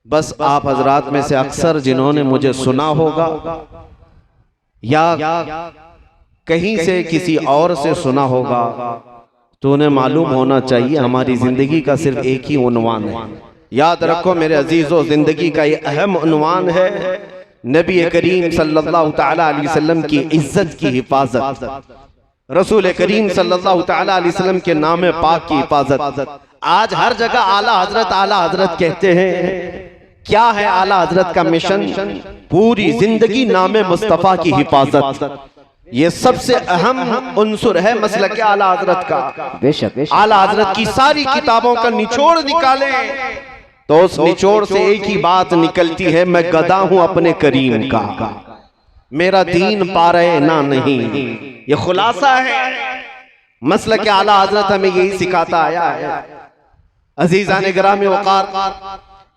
بس آپ حضرات میں سے اکثر جنہوں نے مجھے سنا ہوگا یا کہیں سے کسی اور سے سنا ہوگا تو انہیں معلوم ہونا چاہیے ہماری زندگی کا صرف ایک ہی عنوان ہے. یاد رکھو میرے عزیزو، زندگی کا یہ اہم عنوان ہے نبی کریم صلی اللہ تعالی علیہ وسلم کی عزت کی حفاظت، رسول کریم صلی اللہ تعالی علیہ وسلم کے نام پاک کی حفاظت. آج ہر جگہ اعلیٰ حضرت اعلیٰ حضرت کہتے ہیں. کیا ہے اعلیٰ حضرت کا مشن؟ پوری زندگی نام مصطفیٰ کی حفاظت. یہ سب سے اہم عنصر ہے مسلک اعلیٰ حضرت کا. اعلیٰ حضرت کی ساری کتابوں کا نچوڑ نکالیں تو اس نچوڑ سے ایک ہی بات نکلتی ہے، میں گدا ہوں اپنے کریم کا، میرا دین پارے نہ نہیں. یہ خلاصہ ہے. مسلک اعلیٰ حضرت ہمیں یہی سکھاتا آیا ہے. عزیزان گرامی وقار،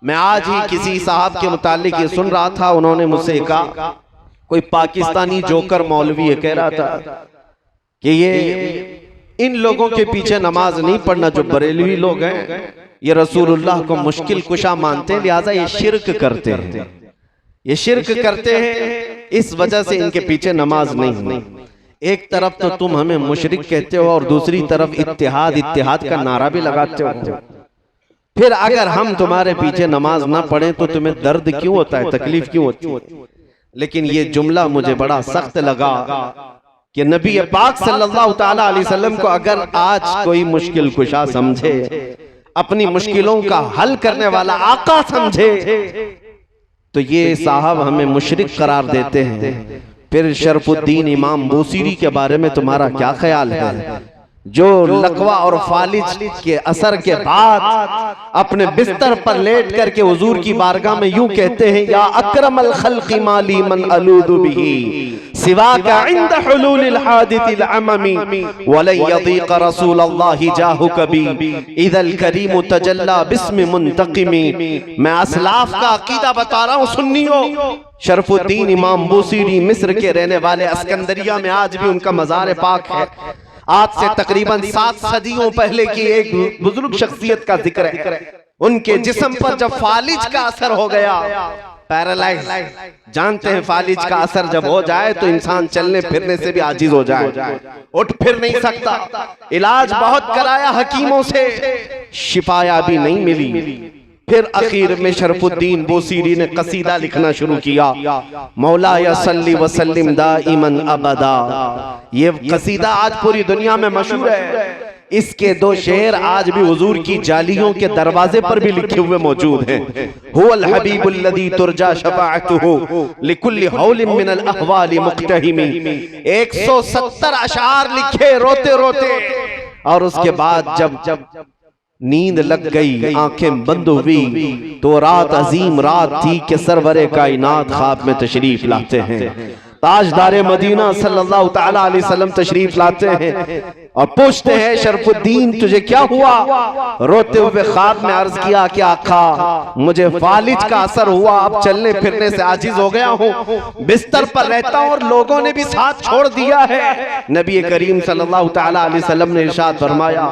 میں آج ہی کسی صاحب کے متعلق یہ سن رہا تھا. انہوں نے مجھ سے کہا، کوئی پاکستانی جوکر مولوی یہ کہہ رہا تھا کہ یہ ان لوگوں کے پیچھے نماز نہیں پڑھنا جو بریلوی لوگ ہیں، یہ رسول اللہ کو مشکل کشا مانتے ہیں، لہٰذا یہ شرک کرتے ہیں. یہ شرک کرتے ہیں، اس وجہ سے ان کے پیچھے نماز نہیں. ایک طرف تو تم ہمیں مشرک کہتے ہو اور دوسری طرف اتحاد کا نعرہ بھی لگاتے ہو. پھر اگر ہم تمہارے پیچھے نماز نہ پڑھیں تو تمہیں درد کیوں ہوتا ہے، تکلیف کیوں ہوتی ہے؟ لیکن یہ جملہ مجھے بڑا سخت لگا کہ نبی پاک صلی اللہ تعالی علیہ وسلم کو اگر آج کوئی مشکل کشا سمجھے، اپنی مشکلوں کا حل کرنے والا آقا سمجھے، تو یہ صاحب ہمیں مشرک قرار دیتے ہیں. پھر شرف الدین امام بوصیری کے بارے میں تمہارا کیا خیال ہے، جو لقوہ اور فالج کے اثر کے بعد اپنے بستر پر لیٹ کر کے حضور کی بارگاہ میں یوں کہتے ہیں، یا اکرم الخلق مالی من الود بھی سواک عند حلول الحادث العممی ولن یضیق رسول اللہ جاہک بھی اذا الکریم تجلی باسم منتقمی. میں اسلاف کا عقیدہ بتا رہا ہوں سنیوں. شرف الدین امام بوصیری مصر کے رہنے والے، اسکندریہ میں آج بھی ان کا مزار پاک ہے. آج سے تقریباً 7 صدیوں پہلے کی ایک بزرگ شخصیت کا ذکر ہے. ان کے جسم پر جب فالج کا اثر ہو گیا، پیرالائز، جانتے ہیں فالج کا اثر جب ہو جائے تو انسان چلنے پھرنے سے بھی عاجز ہو جائے، اٹھ پھر نہیں سکتا. علاج بہت کرایا حکیموں سے، شفا یابی نہیں ملی. پھر اخیر میں شرف الدین بوصیری نے قصیدہ لکھنا شروع کیا، مولا یا صلی وسلم دائما ابدا. یہ قصیدہ آج پوری دنیا میں مشہور ہے. اس کے 2 شعر آج بھی حضور کی جالیوں کے دروازے پر بھی لکھے ہوئے موجود ہیں. هو الحبیب الذی ترجا شفاعته لکل حول من الاحوال مقتحم. 170 اشعار لکھے روتے روتے، اور اس کے بعد جب نیند لگ گئی، آنکھیں بند ہوئی، تو رات عظیم رات تھی کہ سرور کائنات خواب میں تشریف لاتے ہیں. تاجدار مدینہ صلی اللہ تعالی علیہ وسلم تشریف لاتے ہیں اور پوچھتے ہیں، شرف الدین تجھے کیا ہوا؟ روتے ہوئے خواب میں عرض کیا کہ آقا مجھے فالج کا اثر ہوا، اب چلنے پھرنے سے عاجز ہو گیا ہوں، بستر پر رہتا ہوں اور لوگوں نے بھی ساتھ چھوڑ دیا ہے. نبی کریم صلی اللہ تعالی علیہ وسلم نے ارشاد فرمایا،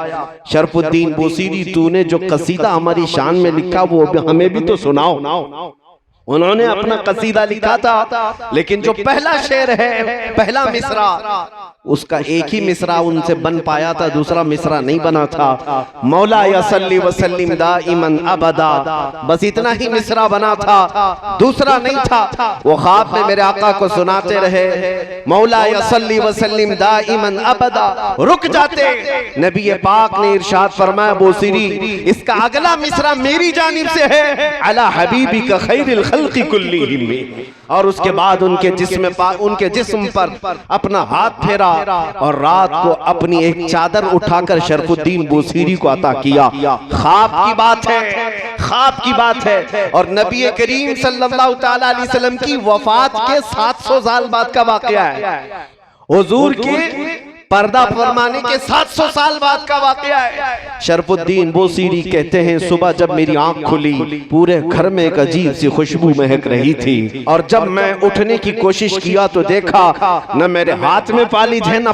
شرف الدین بوصیری تو نے جو قصیدہ ہماری شان میں لکھا وہ ہمیں بھی تو سناؤ. انہوں نے اپنا قصیدہ لکھا تھا، لیکن جو پہلا شعر ہے، پہلا مصرع، اس کا ایک ہی مصرع ان سے بن پایا تھا، دوسرا مصرع نہیں بنا تھا. مولا یا صلی وسلم دائما ابدا، بس اتنا ہی مصرع بنا تھا، دوسرا نہیں تھا. وہ خواب میں میرے آقا کو سناتے رہے، مولا یا صلی وسلم دائما ابدا. رک جاتے، نبی پاک نے ارشاد فرمایا، بوصیری اس کا اگلا مصرع میری جانب سے ہے، علی حبیبک خیر الخلق کلہم. اور اس کے بعد ان کے جسم پر اپنا ہاتھ پھیرا اور رات کو اپنی ایک چادر اٹھا کر شرف الدین بوصیری کو عطا کیا. خواب کی بات ہے، خواب کی بات ہے. اور نبی کریم صلی اللہ تعالی علیہ وسلم کی وفات کے 700 سال بعد کا واقعہ ہے. حضور کے پردہ فرمانے کے 700 سال بعد کا واقعہ ہے. شرف الدین بوصیری کہتے ہیں، صبح جب میری آنکھ کھلی پورے گھر میں ایک عجیب سی خوشبو مہک رہی تھی، اور جب میں اٹھنے کی کوشش کیا تو دیکھا نہ میرے ہاتھ میں فالج ہے نہ